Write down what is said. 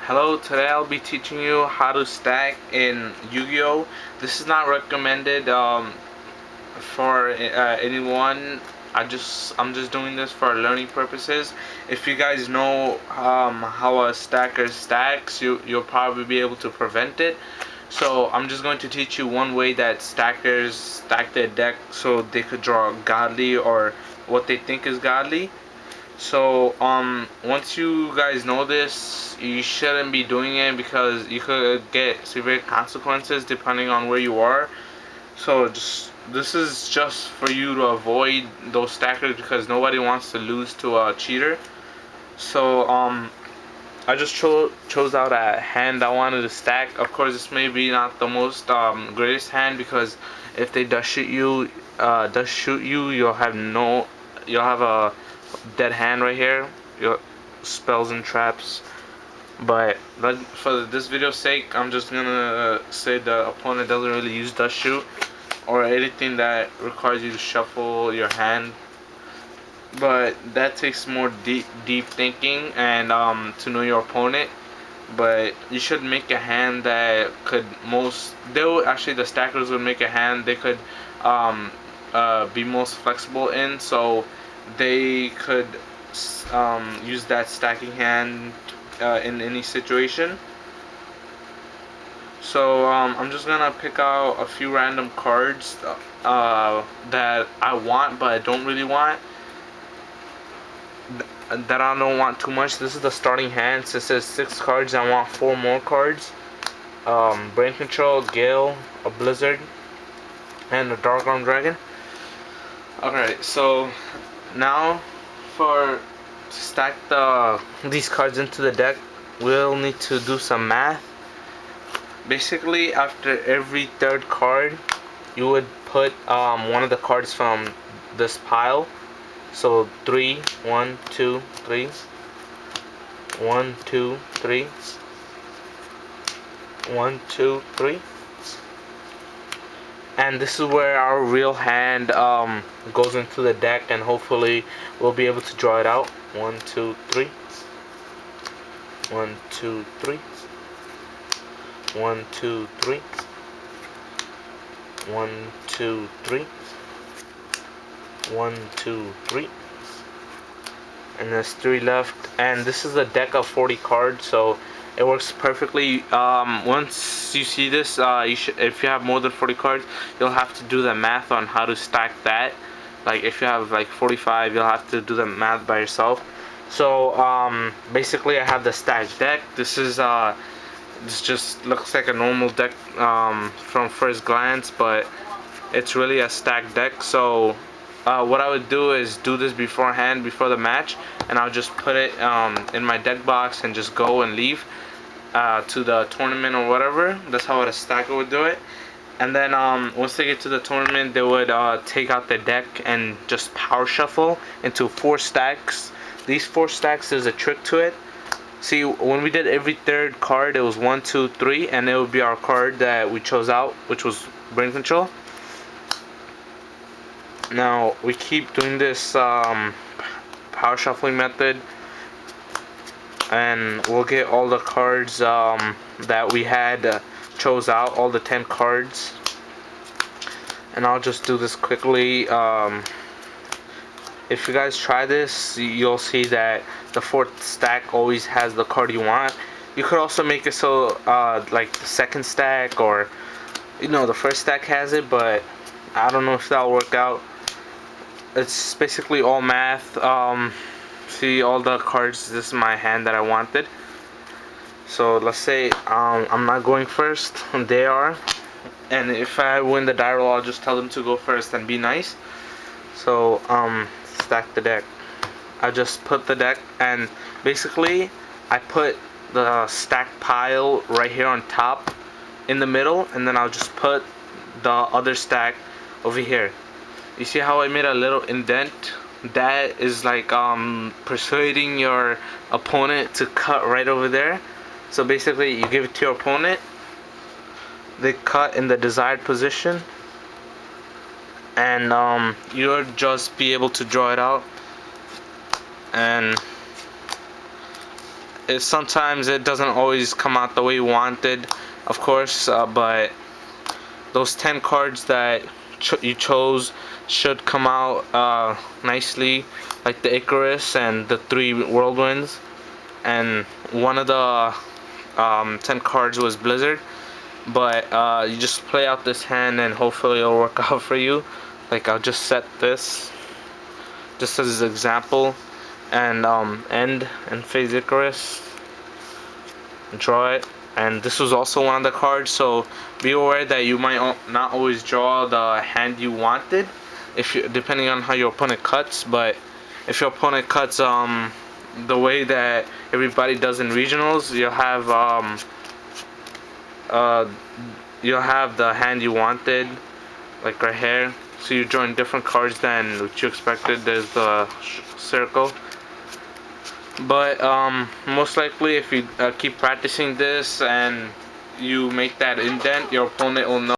Hello, today I'll be teaching you how to stack in Yu-Gi-Oh! This is not recommended for anyone. I'm just doing this for learning purposes. If you guys know how a stacker stacks, you'll probably be able to prevent it. So I'm just going to teach you one way that stackers stack their deck so they could draw godly or what they think is godly. So once you guys know this, you shouldn't be doing it because you could get severe consequences depending on where you are. So this is just for you to avoid those stackers because nobody wants to lose to a cheater. So I just chose out a hand I wanted to stack. Of course, this may be not the most greatest hand because if they does shoot you, you'll have a dead hand right here. Your spells and traps. But for this video's sake, I'm just gonna say the opponent doesn't really use dust shoot or anything that requires you to shuffle your hand. But that takes more deep thinking and to know your opponent. But you should make a hand that could the stackers would make a hand they could be most flexible in, so they could use that stacking hand in any situation. So I'm just gonna pick out a few random cards that I want but I don't really want, that I don't want too much. This is the starting hand. So it says 6 cards. I want 4 more cards. Brain Control, Gale, a Blizzard, and a Dark Arm Dragon. Alright, so now to stack these cards into the deck, we'll need to do some math. Basically, after every third card, you would put one of the cards from this pile. So 3, 1, 2, 3, 1, 2, 3, 1, 2, 3. And this is where our real hand goes into the deck, and hopefully we'll be able to draw it out. 1, 2, 3. 1, 2, 3. 1, 2, 3. 1, 2, 3. 1, 2, 3. And there's 3 left. And this is a deck of 40 cards, so it works perfectly. Once you see this, if you have more than 40 cards, you'll have to do the math on how to stack that. Like if you have like 45, you'll have to do the math by yourself. So basically, I have the stacked deck. This just looks like a normal deck from first glance, but it's really a stacked deck. So what I would do is do this beforehand, before the match, and I'll just put it in my deck box and just go and leave to the tournament or whatever. That's how a stacker would do it. And then once they get to the tournament, they would take out the deck and just power shuffle into 4 stacks. These 4 stacks, there's a trick to it. See, when we did every third card, it was 1, 2, 3, and it would be our card that we chose out, which was Brain Control. Now we keep doing this power shuffling method, and we'll get all the cards that we had chose out, all the 10 cards. And I'll just do this quickly. If you guys try this, you'll see that the 4th stack always has the card you want. You could also make it so like the 2nd stack, or the 1st stack has it, but I don't know if that'll work out. It's basically all math. See all the cards. This is my hand that I wanted. So let's say I'm not going first, they are, and if I win the die roll, I'll just tell them to go first and be nice. So stack the deck. I just put the deck, and basically I put the stack pile right here on top in the middle, and then I'll just put the other stack over here. You see how I made a little indent? That is like persuading your opponent to cut right over there. So basically, you give it to your opponent, they cut in the desired position, and you'll just be able to draw it out. And sometimes it doesn't always come out the way you wanted, of course, but those 10 cards that you chose should come out nicely, like the Icarus and the 3 whirlwinds, and one of the 10 cards was Blizzard. But you just play out this hand and hopefully it'll work out for you. Like, I'll just set this just as an example, and end and phase Icarus, draw it. And this was also one of the cards, so be aware that you might not always draw the hand you wanted, if you, depending on how your opponent cuts. But if your opponent cuts the way that everybody does in regionals, you'll have the hand you wanted, like right here. So you're drawing different cards than what you expected. There's the circle. But most likely, if you keep practicing this and you make that indent, your opponent will know